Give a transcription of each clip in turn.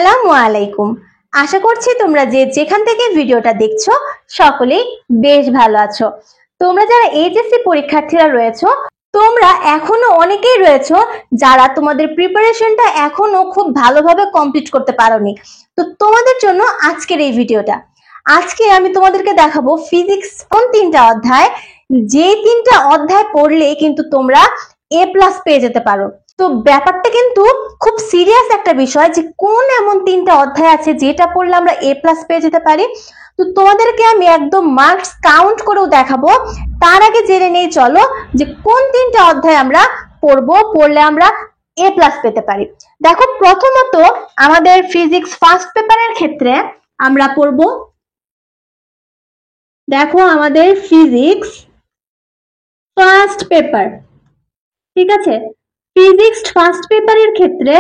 আসসালামু আলাইকুম। আশা করছি তোমরা যে যেখান থেকে ভিডিওটা দেখছো সকলেই বেশ ভালো আছো। তোমরা যারা এইচএসসি পরীক্ষার্থীরা রয়েছো, তোমরা এখনো অনেকেই রয়েছো যারা তোমাদের প্রিপারেশনটা এখনো খুব ভালোভাবে কমপ্লিট করতে পারোনি। তো তোমাদের জন্য আজকের এই ভিডিওটা। আজকে আমি তোমাদেরকে দেখাবো ফিজিক্স কোন তিনটা অধ্যায়, যে তিনটা অধ্যায় পড়লে কিন্তু তোমরা A+ পেয়ে যেতে পারো। তো ব্যাপারটা কিন্তু খুব সিরিয়াস একটা বিষয় যে কোন এমন তিনটা অধ্যায় আছে যেটা পড়লে আমরা A+ পেয়ে যেতে পারি। তো তোমাদেরকে আমি একদম মার্কস কাউন্ট করেও দেখাবো। তার আগে জেনে নেই চলো যে কোন তিনটা অধ্যায় আমরা পড়লে আমরা A+ পেতে পারি। দেখো, প্রথমত আমাদের ফিজিক্স ফার্স্ট পেপারের ক্ষেত্রে আমরা পড়বো, দেখো আমাদের ফিজিক্স ফার্স্ট পেপার, ঠিক আছে। ফিজিক্স ফার্স্ট পেপারের ক্ষেত্রে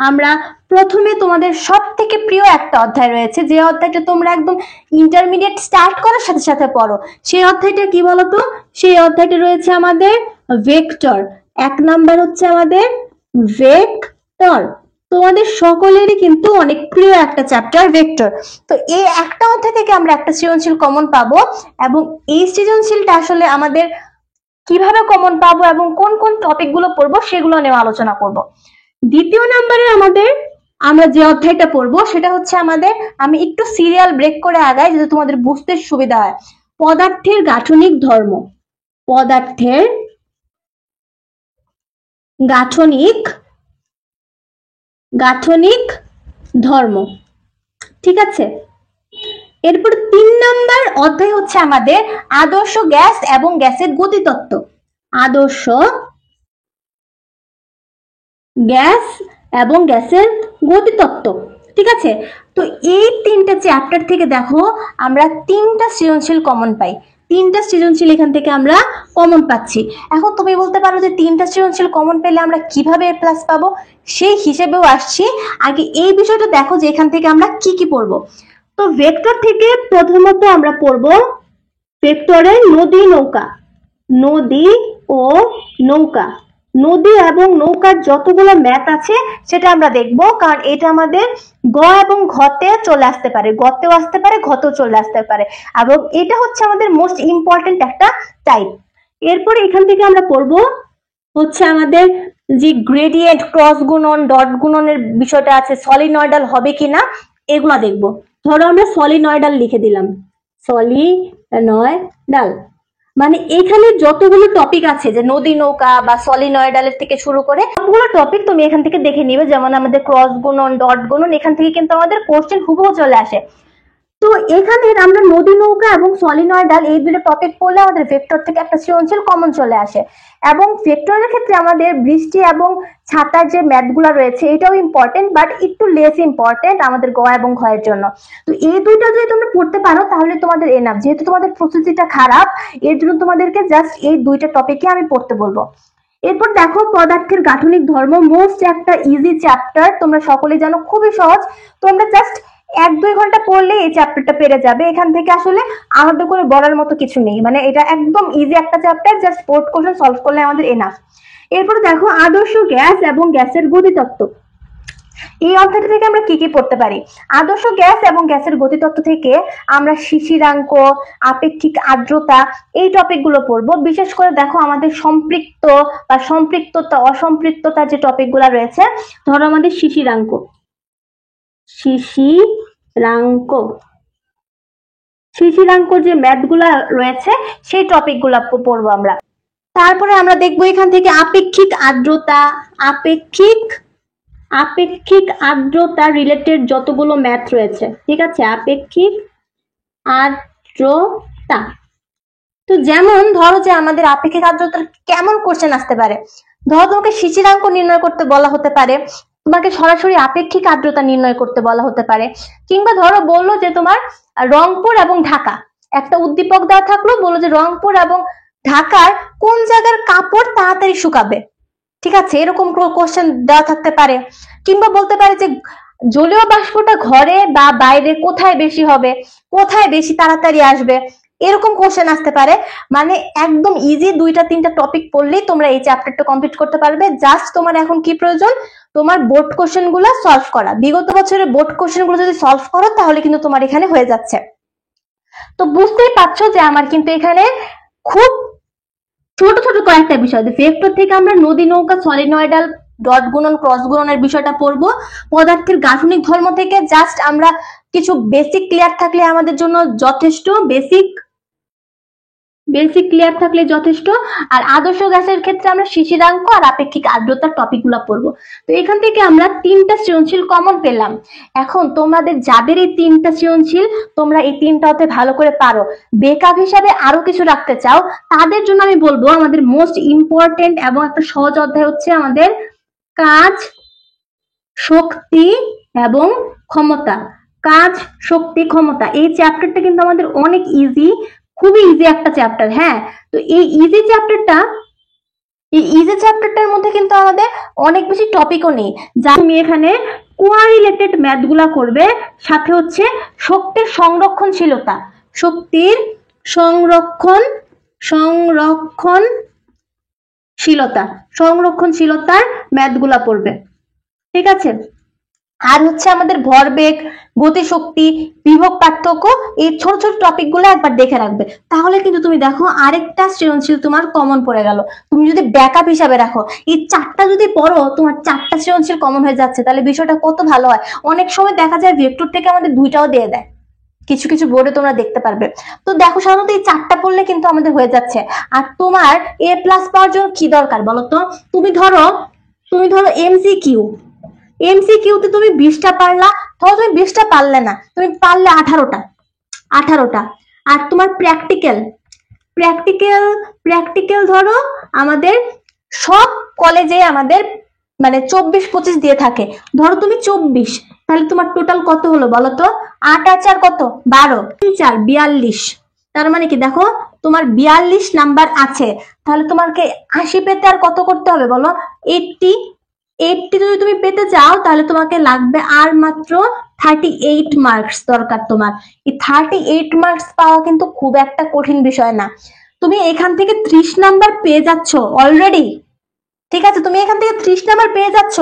আমরা প্রথমে তোমাদের সব থেকে প্রিয় একটা অধ্যায় রয়েছে, যে অধ্যায়টা তোমরা একদম ইন্টারমিডিয়েট স্টার্ট করার সাথে সাথে পড়ো। সেই অধ্যায়টা কি বলতো? সেই অধ্যায়টা রয়েছে আমাদের ভেক্টর। 1 নাম্বার হচ্ছে আমাদের ভেক্টর। তোমাদের সকলেরই কিন্তু অনেক প্রিয় একটা চ্যাপ্টার ভেক্টর। তো এই একটা অধ্যায় থেকে আমরা একটা সৃজনশীল কমন পাবো, এবং এই সৃজনশীলটা আসলে আমাদের কিভাবে কমন পাবো এবং কোন কোন টপিক গুলো পড়বো সেগুলো নিয়ে আলোচনা করব। দ্বিতীয় নম্বরে আমরা যে অধ্যায়টা পড়বো সেটা হচ্ছে আমাদের, আমি একটু সিরিয়াল ব্রেক করে আগাই যাতে তোমাদের বুঝতে সুবিধা হয়, পদার্থের গাঠনিক ধর্ম। পদার্থের গাঠনিক ধর্ম, ঠিক আছে। এরপর 3 নাম্বার অধ্যায় হচ্ছে আমাদের আদর্শ গ্যাস এবং গ্যাসের গতিতত্ত্ব। আদর্শ গ্যাস এবং গ্যাসের গতিতত্ত্ব, ঠিক আছে। তো এই তিনটা চ্যাপ্টার থেকে দেখো আমরা 3টা সৃজনশীল কমন পাই। 3টা সৃজনশীল এখান থেকে আমরা কমন পাচ্ছি। এখন তুমি বলতে পারো যে 3টা সৃজনশীল কমন পেলে আমরা কিভাবে A+ পাবো, সেই হিসেবেও আসছি। আগে এই বিষয়টা দেখো যে এখান থেকে আমরা কি কি পড়বো। তো ভেক্টর থেকে প্রথমত আমরা পড়বো ভেক্টরের নদী নৌকা। নদী ও নৌকা, নদী এবং নৌকার যতগুলো ম্যাথ আছে সেটা আমরা দেখবো, কারণ এটা আমাদের গ এবং ঘতে চলে আসতে পারে, গতেও আসতে পারে, ঘতেও চলে আসতে পারে, এবং এটা হচ্ছে আমাদের মোস্ট ইম্পর্টেন্ট একটা টাইপ। এরপরে এখান থেকে আমরা পড়বো হচ্ছে আমাদের যে গ্রেডিয়েন্ট, ক্রস গুণন, ডট গুণনের বিষয়টা আছে, সলিনয়েডাল হবে কিনা এগুলা দেখবো। ধরো আমরা সলিনয়েডাল লিখে দিলাম, সলিনয়েডাল মানে এখানে যতগুলো টপিক আছে, যে নদী নৌকা বা সলিনয়েডালের থেকে শুরু করে সবগুলো টপিক তুমি এখান থেকে দেখে নিবে। যেমন আমাদের ক্রস গুণন, ডট গুণন, এখান থেকে কিন্তু আমাদের কোশ্চেন হুবহু চলে আসে। তো এখানে আমরা নদী নৌকা এবং সলিনয়েডাল এই দুটো টপিক পড়লে আমাদের ভেক্টর থেকে একটা সৃজনশীল কমন চলে আসে। এবং ভেক্টরের ক্ষেত্রে আমাদের বৃষ্টি এবং ছাতার যে ম্যাথগুলো রয়েছে এটাও ইম্পর্টেন্ট, বাট একটু লেস ইম্পর্টেন্ট আমাদের গ এবং ঘ এর জন্য। তো এই দুইটা যদি তোমরা পড়তে পারো তাহলে তোমাদের এনাফ। যেহেতু তোমাদের প্রস্তুতিটা খারাপ, এর জন্য তোমাদেরকে জাস্ট এই দুইটা টপিকে আমি পড়তে বলবো। এরপর দেখো পদার্থের গাঠনিক ধর্ম, মোস্ট একটা ইজি চ্যাপ্টার, তোমরা সকলেই জানো, খুবই সহজ। তোমরা জাস্ট 1-2 ঘন্টা পড়লে এই চ্যাপ্টারটা পেরে যাবে। এখান থেকে আসলে আলাদা করে বলার মতো কিছু নেই, মানে এটা একদম ইজি একটা চ্যাপ্টার, জাস্ট 4 কোশ্চেন সলভ করলে আমাদের এনাফ। এরপর দেখো আদর্শ গ্যাস এবং গ্যাসের গতিতত্ত্ব। এই অধ্যায়টা থেকে আমরা কি কি পড়তে পারি? আদর্শ গ্যাস এবং গ্যাসের গতিতত্ত্ব থেকে আমরা শিশিরাঙ্ক, আপেক্ষিক আর্দ্রতা, এই টপিক গুলো পড়বো। বিশেষ করে দেখো আমাদের সম্পৃক্ত বা সম্পৃক্ততা, অসম্পৃক্ততা যে টপিক গুলা রয়েছে, ধরো আমাদের শিশিরাঙ্ক, শিশিরাঙ্কর যে ম্যাথ গুলা রয়েছে সেই টপিক গুলা পড়বো আমরা। তারপরে আমরা দেখবো এখান থেকে আপেক্ষিক আর্দ্রতা রিলেটেড যতগুলো ম্যাথ রয়েছে, ঠিক আছে। আপেক্ষিক আর্দ্রতা, তো যেমন ধরো যে আমাদের আপেক্ষিক আর্দ্রতার কেমন কোশ্চেন আসতে পারে। ধরো তোমাকে শিশিরাঙ্ক নির্ণয় করতে বলা হতে পারে, তোমাকে সরাসরি আপেক্ষিক আর্দ্রতা নির্ণয় করতে বলা হতে পারে, কিংবা ধরো বললো যে তোমার রংপুর এবং ঢাকা, একটা উদ্দীপক দেওয়া থাকলো, বললো যে রংপুর এবং ঢাকার কোন জায়গার কাপড় তাড়াতাড়ি শুকাবে, ঠিক আছে, এরকম কোশ্চেন দেওয়া থাকতে পারে। কিংবা বলতে পারে যে জলীয় বাষ্পটা ঘরে বা বাইরে কোথায় বেশি হবে, কোথায় বেশি তাড়াতাড়ি আসবে, এরকম কোশ্চেন আসতে পারে। মানে একদম ইজি 2-3টা টপিক পড়লেই তোমরা এই চ্যাপ্টারটা কমপ্লিট করতে পারবে। জাস্ট তোমার এখন কি প্রয়োজন, তোমার বোর্ড কোশ্চেন গুলো সলভ করা। বিগত বছরের বোর্ড কোশ্চেন গুলো যদি সলভ করো তাহলে কিন্তু তোমার এখানে হয়ে যাচ্ছে। তো বুঝতেই পারছো যে আমার কিন্তু এখানে খুব ছোট ছোট কয়েকটা বিষয়, ভেক্টর থেকে আমরা নদী, নৌকা, সলিনয়েডাল, ডট গুণন, ক্রস গুণনের বিষয়টা পড়বো। পদার্থের গাঠনিক ধর্ম থেকে জাস্ট আমরা কিছু বেসিক ক্লিয়ার থাকলে আমাদের জন্য যথেষ্ট, বেসিক ক্লিয়ার থাকলে যথেষ্ট। আর আদর্শ গ্যাসের ক্ষেত্রে আমরা শিশিরাঙ্ক আর আপেক্ষিক আর্দ্রতার টপিক গুলা পড়বো। তো এখান থেকে আমরা 3টা সৃজনশীল কমন পেলাম। এখন তোমাদের যাদের এই 3টা সৃজনশীল তোমরা এই 3টাতে ভালো করে পারো, বেকআপ হিসাবে আরো কিছু রাখতে চাও, তাদের জন্য আমি বলবো আমাদের মোস্ট ইম্পর্টেন্ট এবং একটা সহজ অধ্যায় হচ্ছে আমাদের কাজ, শক্তি এবং ক্ষমতা। কাজ, শক্তি, ক্ষমতা, এই চ্যাপ্টারটা কিন্তু আমাদের অনেক ইজি, খুবই ইজি একটা চ্যাপ্টার। হ্যাঁ, তো এই ইজি চ্যাপ্টারটার মধ্যে কিন্তু আমাদের অনেক বেশি টপিকও নেই। যা তুমি এখানে কোয়ারিলেটেড ম্যাথ গুলা করবে, সাথে হচ্ছে শক্তির সংরক্ষণশীলতা, শক্তির সংরক্ষণশীলতার ম্যাথ গুলা পড়বে। ঠিক আছে, আর হচ্ছে আমাদের ভরবেগ, গতিশক্তি, বিভব পার্থক্য, এই ছোট ছোট টপিক গুলো একবার দেখে রাখবে। তাহলে কিন্তু তুমি দেখো আরেকটা সৃজনশীল তোমার কমন পড়ে গেল। তুমি যদি ব্যাকআপ হিসাবে রাখো, এই 4টা যদি পড়ো, তোমার 4টা সৃজনশীল কমন হয়ে যাচ্ছে, তাহলে বিষয়টা কত ভালো হয়। অনেক সময় দেখা যায় ভেক্টর থেকে আমাদের 2টাও দিয়ে দেয়, কিছু কিছু বোর্ডে তোমরা দেখতে পারবে। তো দেখো সাধারণত এই 4টা পড়লে কিন্তু আমাদের হয়ে যাচ্ছে। আর তোমার A+ পাওয়ার জন্য কি দরকার বলো তো? তুমি ধরো এমসিকিউতে তুমি 20টা পারলা, ধরো তুমি 20টা পারলে না, তুমি পারলে 18টা। আর তোমার প্র্যাকটিক্যাল ধরো আমাদের সব কলেজে আমাদের মানে 24-25 দিয়ে থাকে, ধরো তুমি 24, তাহলে তোমার টোটাল কত হলো বলো তো? 8 আর 4 কত? 12, 4 42। তার মানে কি দেখো তোমার 42 নাম্বার আছে, তাহলে তোমাকে 80 পেতে আর কত করতে হবে বলো? 80 যদি তুমি পেতে চাও তাহলে তোমাকে লাগবে আর মাত্র 38 মার্কস দরকার তোমার। এই 38 মার্কস পাওয়া কিন্তু খুব একটা কঠিন বিষয় না। তুমি এখান থেকে 30 নাম্বার পেয়ে যাচ্ছ অলরেডি। ঠিক আছে, তুমি এখান থেকে 30 নাম্বার পেয়ে যাচ্ছ।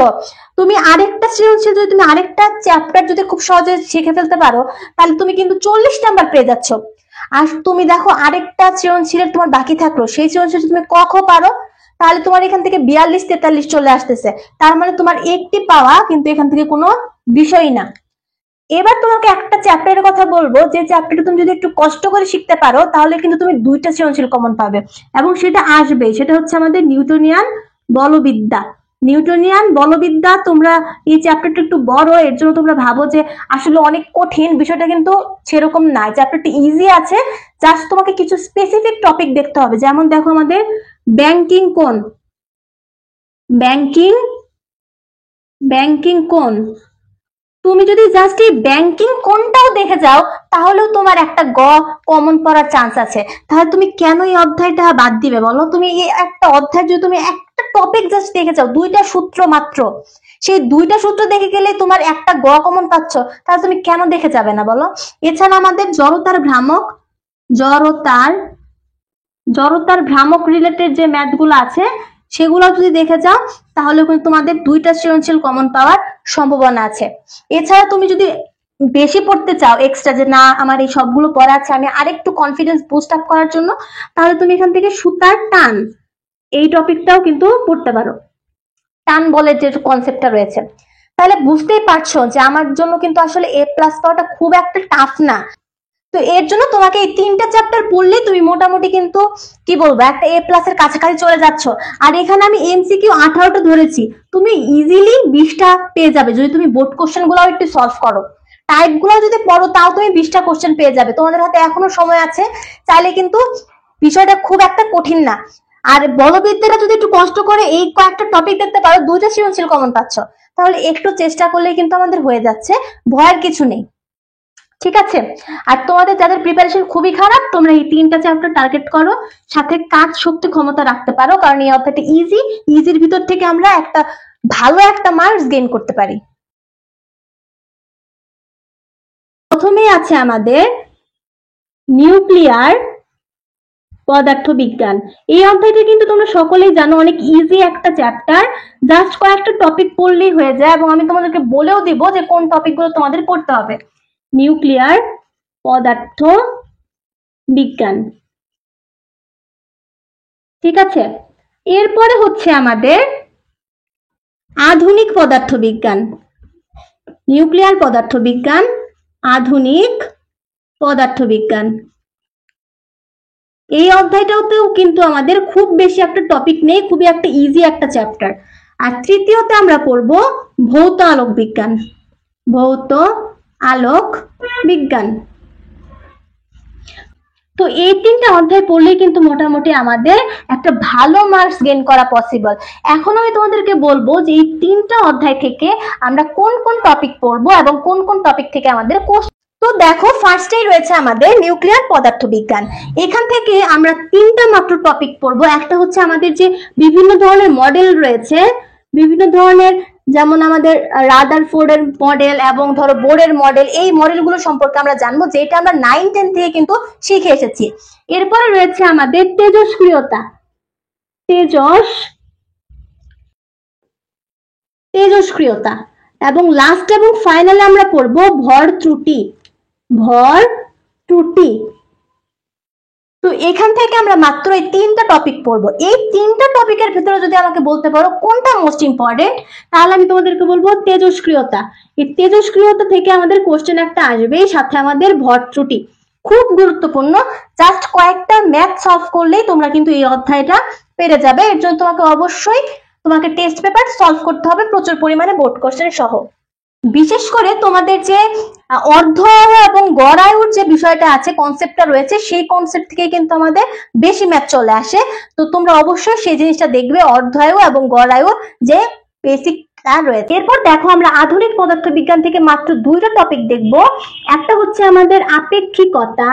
তুমি আরেকটা সৃজনশীল যদি তুমি আরেকটা চ্যাপ্টার যদি খুব সহজে শিখে ফেলতে পারো, তাহলে তুমি কিন্তু 40 নাম্বার পেয়ে যাচ্ছ। আর তুমি দেখো আরেকটা সৃজনশীলের তোমার বাকি থাকলো, সেই সৃজনশীল তুমি ক খ পারো, তাহলে তোমার এখান থেকে 42-43 চলে আসতেছে। তার মানে তোমার একটি পাওয়া কিন্তু এখান থেকে কোনো বিষয়ই না। এবার তোমাকে একটা চ্যাপ্টারের কথা বলবো, যে চ্যাপ্টারটা তুমি যদি একটু কষ্ট করে শিখতে পারো তাহলে কিন্তু তুমি 2টা সৃজনশীল কমন পাবে, এবং সেটা আসবে, সেটা হচ্ছে আমাদের নিউটনিয়ান বলবিদ্যা। তোমরা এই চ্যাপ্টারটা একটু বড়, এর জন্য তোমরা ভাবো যে আসলে অনেক কঠিন, বিষয়টা কিন্তু সেরকম না। চ্যাপ্টারটা ইজি আছে, জাস্ট তোমাকে কিছু স্পেসিফিক টপিক দেখতে হবে। যেমন দেখো আমাদের ব্যাংকিং কোণ, তুমি যদি জাস্ট এই ব্যাংকিং কোনটাও দেখে যাও তাহলেও তোমার একটা কমন পড়ার চান্স আছে। তাহলে তুমি কেন এই অধ্যায়টা বাদ দিবে বলো? তুমি এই একটা অধ্যায় যদি তুমি একটা টপিক জাস্ট দেখে যাও, 2টা সূত্র মাত্র, সেই 2টা সূত্র দেখে গেলে তোমার একটা কমন পাচ্ছ, তাহলে তুমি কেন দেখে যাবে না বলো? এছাড়া আমাদের জড়তার ভ্রামক রিলেটেড যে ম্যাথ গুলো আছে সেগুলো যদি দেখে যাও তাহলে কিন্তু তোমাদের 2টা সৃজনশীল কমন পাওয়ার সম্ভাবনা আছে। এছাড়া তুমি যদি বেশি পড়তে চাও এক্সট্রা, যে না আমার এই সবগুলো পড়া আছে, আমি আরেকটু কনফিডেন্স বুস্ট আপ করার জন্য, তাহলে তুমি এখান থেকে সুতার টান এই টপিকটাও কিন্তু পড়তে পারো। টান বলের যে কনসেপ্টটা রয়েছে, তাহলে বুঝতেই পারছো যে আমার জন্য কিন্তু আসলে A+ পাওয়াটা খুব একটা টাফ না। তো এর জন্য তোমাকে এই 3টা চ্যাপ্টার পড়লে তুমি মোটামুটি কিন্তু কি বলবো একটা A+ এর কাছাকাছি চলে যাচ্ছ। আর এখানে আমি এমসিকিউ 18টা ধরেছি, তুমি ইজিলি 20টা পেয়ে যাবে যদি তুমি বোর্ড কোশ্চেন গুলো একটু সলভ করো। টাইপ গুলো যদি পড়ো তাও তুমি 20টা কোশ্চেন পেয়ে যাবে, তোমাদের হাতে এখনো সময় আছে, চাইলে কিন্তু বিষয়টা খুব একটা কঠিন না। আর বলবিদ্যাটা যদি একটু কষ্ট করে এই কয়েকটা টপিক দেখতে পারো, 2টা সৃজনশীল কমন পাচ্ছ, তাহলে একটু চেষ্টা করলে কিন্তু আমাদের হয়ে যাচ্ছে, ভয়ের কিছু নেই। ঠিক আছে, আর তোমাদের যাদের প্রিপারেশন খুবই খারাপ তোমরা এই 3টা চ্যাপ্টার টার্গেট করো, সাথে কাজ, শক্তি, ক্ষমতা রাখতে পারো, কারণ এই অধ্যায়টা ইজির ভিতর থেকে আমরা একটা ভালো একটা মার্কস গেইন করতে পারি। প্রথমেই আছে আমাদের নিউক্লিয়ার পদার্থবিজ্ঞান। এই অধ্যায়টা কিন্তু তোমরা সকলেই জানো, অনেক ইজি একটা চ্যাপ্টার, জাস্ট কয়েকটা টপিক পড়লেই হয়ে যায়, এবং আমি তোমাদেরকে বলেও দিব যে কোন টপিকগুলো তোমাদের পড়তে হবে। নিউক্লিয়ার পদার্থ বিজ্ঞান, ঠিক আছে। এরপরে হচ্ছে আমাদের আধুনিক পদার্থবিজ্ঞান। নিউক্লিয়ার পদার্থবিজ্ঞান, আধুনিক পদার্থবিজ্ঞান। এই অধ্যায়টাতেও কিন্তু আমাদের খুব বেশি একটা টপিক নেই, খুবই একটা ইজি একটা চ্যাপ্টার। আর তৃতীয়তে আমরা পড়ব ভৌত আলোক বিজ্ঞান। ভৌত আলোক বিজ্ঞান। তো এই তিনটা অধ্যায় পড়লেই কিন্তু মোটামুটি আমাদের একটা ভালো মার্কস গেইন করা পসিবল। এখন আমি তোমাদেরকে বলবো যে এই তিনটা অধ্যায় থেকে আমরা কোন কোন টপিক পড়বো এবং কোন কোন টপিক থেকে আমাদের কোর্স। তো দেখো, ফার্স্টেই রয়েছে আমাদের নিউক্লিয়ার পদার্থবিজ্ঞান। এখান থেকে আমরা তিনটা মাত্র টপিক পড়বো। একটা হচ্ছে আমাদের যে বিভিন্ন ধরনের মডেল রয়েছে, বিভিন্ন ধরনের, যেমন আমাদের রাদারফোর্ডের মডেল এবং ধরো বোরের মডেল, এই মডেলগুলো সম্পর্কে আমরা জানবো, যেটা আমরা 9-10 থেকে কিন্তু শিখে এসেছি। এরপরে রয়েছে আমাদের তেজস্ক্রিয়তা, তেজস্ক্রিয়তা, এবং লাস্ট এবং ফাইনালে আমরা পড়বো ভর ত্রুটি। ভর ত্রুটি। তো এখান থেকে আমরা মাত্র এই তিনটা টপিক পড়বো। এই তিনটা টপিকের ভিতরে যদি আমাকে বলতে পারো কোনটা মোস্ট ইম্পর্টেন্ট, তাহলে আমি তোমাদেরকে বলবো তেজস্ক্রিয়তা। এই তেজস্ক্রিয়তা থেকে আমাদের কোশ্চেন একটা আসবে, সাথে আমাদের ভর ত্রুটি, খুব গুরুত্বপূর্ণ। জাস্ট কয়েকটা ম্যাথ সলভ করলেই তোমরা কিন্তু এই অধ্যায়টা পেরে যাবে। এর জন্য তোমাকে অবশ্যই তোমাকে টেস্ট পেপার সলভ করতে হবে প্রচুর পরিমাণে, বোর্ড কোশ্চেন সহ। বিশেষ করে তোমাদের যে অর্ধ আয়ু এবং গড় আয়ুর যে বিষয়টা আছে, কনসেপ্টটা রয়েছে, সেই কনসেপ্ট থেকে কিন্তু আমাদের বেশি ম্যাথ চলে আসে। তো তোমরা অবশ্যই সেই জিনিসটা দেখবে, অর্ধ আয়ু এবং গড় আয়ুর যে বেসিক রয়েছে। এরপর দেখো, আমরা আধুনিক পদার্থবিজ্ঞান থেকে মাত্র দুইটা টপিক দেখব। একটা হচ্ছে আমাদের আপেক্ষিকতা,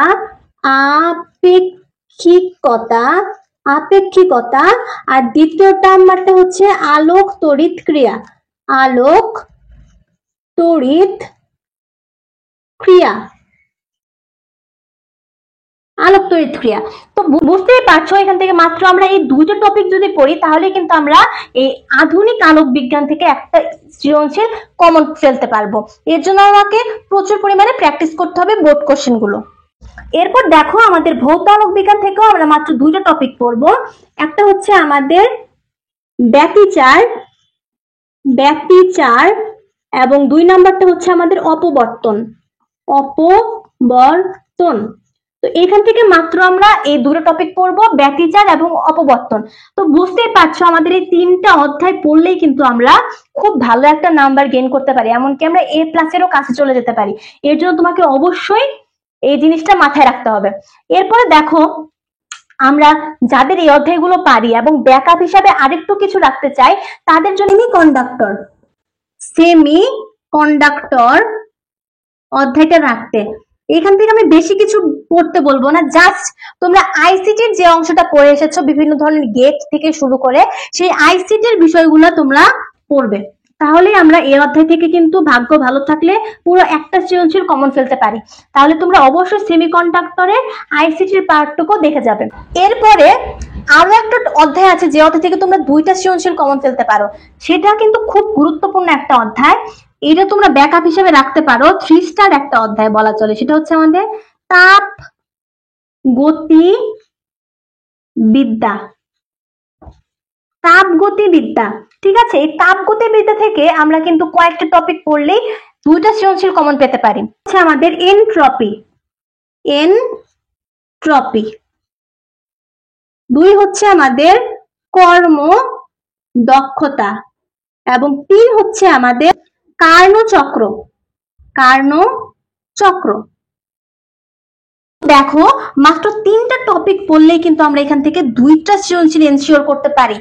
আপেক্ষিকতা, আপেক্ষিকতা, আর দ্বিতীয় নাম্বারটা হচ্ছে আলোক তড়িৎ ক্রিয়া। আলোক তড়িৎ ক্রিয়া, আলোক তড়িৎ ক্রিয়া। তো বুঝতেই পারছো, এখান থেকে মাত্র আমরা এই দুটো টপিক যদি পড়ি, তাহলে কিন্তু আমরা এই আধুনিক আলোক বিজ্ঞান থেকে একটা সৃজনশীল কমন ফেলতে পারবো। এর জন্য আমাকে প্রচুর পরিমাণে প্র্যাকটিস করতে হবে বোর্ড কোশ্চেন গুলো। এরপর দেখো, আমাদের ভৌত আলোক বিজ্ঞান থেকেও আমরা মাত্র দুইটা টপিক পড়বো। একটা হচ্ছে আমাদের ব্যতিচার, ব্যতিচার, এবং দুই নাম্বারটা হচ্ছে আমাদের অপবর্তন, অপবর্তন। তো এখান থেকে মাত্র আমরা এই দুটো টপিক পড়বো, ব্যতিচার এবং অপবর্তন। তো বুঝতেই পারছো, আমাদের এই তিনটা অধ্যায় পড়লেই কিন্তু আমরা খুব ভালো একটা নাম্বার গেইন করতে পারি, এমনকি আমরা A+-এরও কাছে চলে যেতে পারি। এর জন্য তোমাকে অবশ্যই এই জিনিসটা মাথায় রাখতে হবে। এরপরে দেখো, আমরা যাদের এই অধ্যায়গুলো পারি এবং ব্যাকআপ হিসাবে আরেকটু কিছু রাখতে চাই, তাদের জন্য কন্ডাক্টর, সেমি কন্ডাক্টর অধ্যায়টা রাখতে। এখান থেকে আমি বেশি কিছু পড়তে বলবো না, জাস্ট তোমরা আইসিটির যে অংশটা পড়ে এসেছো, বিভিন্ন ধরনের গেট থেকে শুরু করে সেই আইসিটির বিষয়গুলো তোমরা পড়বে। তাহলেই আমরা এই অধ্যায় থেকে কিন্তু ভাগ্য ভালো থাকলে পুরো একটা সৃজনশীল কমন ফেলতে পারি। তাহলে তোমরা অবশ্যই সেমিকন্ডাক্টরের আইসিটির পার্টটুকু দেখে যাবে। এরপরে আরো একটা অধ্যায় আছে, যে অধ্যায় থেকে তোমরা দুইটা সৃজনশীল কমন ফেলতে পারো, সেটা কিন্তু খুব গুরুত্বপূর্ণ একটা অধ্যায়। এটা তোমরা ব্যাকআপ হিসেবে রাখতে পারো, 3 স্টার একটা অধ্যায় বলা চলে। সেটা হচ্ছে আমাদের তাপ গতিবিদ্যা, তাপগতিবিদ্যা, ঠিক আছে। এই তাপগতিবিদ্যা থেকে আমরা কিন্তু কয়েকটা টপিক পড়লেই দুইটা সৃজনশীল কমন পেতে পারি। হচ্ছে আমাদের এনট্রপি, এনট্রপি। দুই হচ্ছে আমাদের কর্ম দক্ষতা, এবং 3 হচ্ছে আমাদের কার্ণচক্র, কার্ণচক্র। দেখো, মাত্র 3টা টপিক পড়লেই কিন্তু আমরা এখান থেকে দুইটা সৃজনশীল এনশিওর করতে পারি।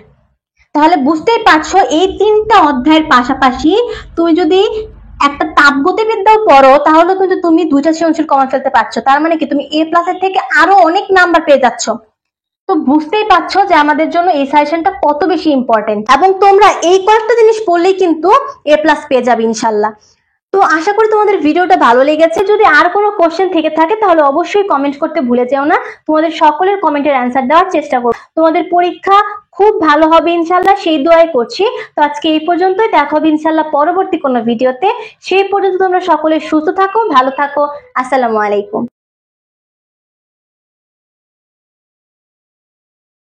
তাহলে বুঝতেই পারছো, এই 3টা অধ্যায়ের পাশাপাশি তুমি যদি একটা তাপগতিবিদ্যাও পড়ো, তাহলে কিন্তু তুমি দুইটা সৃজনশীল কমন ফেলতে পারছো। তার মানে কি, তুমি A+-এর থেকে আরো অনেক নাম্বার পেয়ে যাচ্ছ। তো বুঝতেই পারছো যে আমাদের জন্য এই সাজেশনটা কত বেশি ইম্পর্টেন্ট, এবং তোমরা এই কয়েকটা জিনিস পড়লেই কিন্তু A+ পেয়ে যাবে ইনশাল্লাহ। তো আশা করি তোমাদের ভিডিওটা ভালো লেগেছে। যদি আর কোনো কোশ্চেন থেকে থাকে তাহলে অবশ্যই কমেন্ট করতে ভুলে যেও না। তোমাদের সকলের কমেন্টের অ্যান্সার দেওয়ার চেষ্টা করব। তোমাদের পরীক্ষা খুব ভালো হবে ইনশাল্লাহ, সেই দোয়াই করছি। তো আজকে এই পর্যন্তই, দেখা হবে ইনশাল্লাহ পরবর্তী কোনো ভিডিওতে। সেই পর্যন্ত তোমরা সকলে সুস্থ থাকো, ভালো থাকো। আসসালামু আলাইকুম।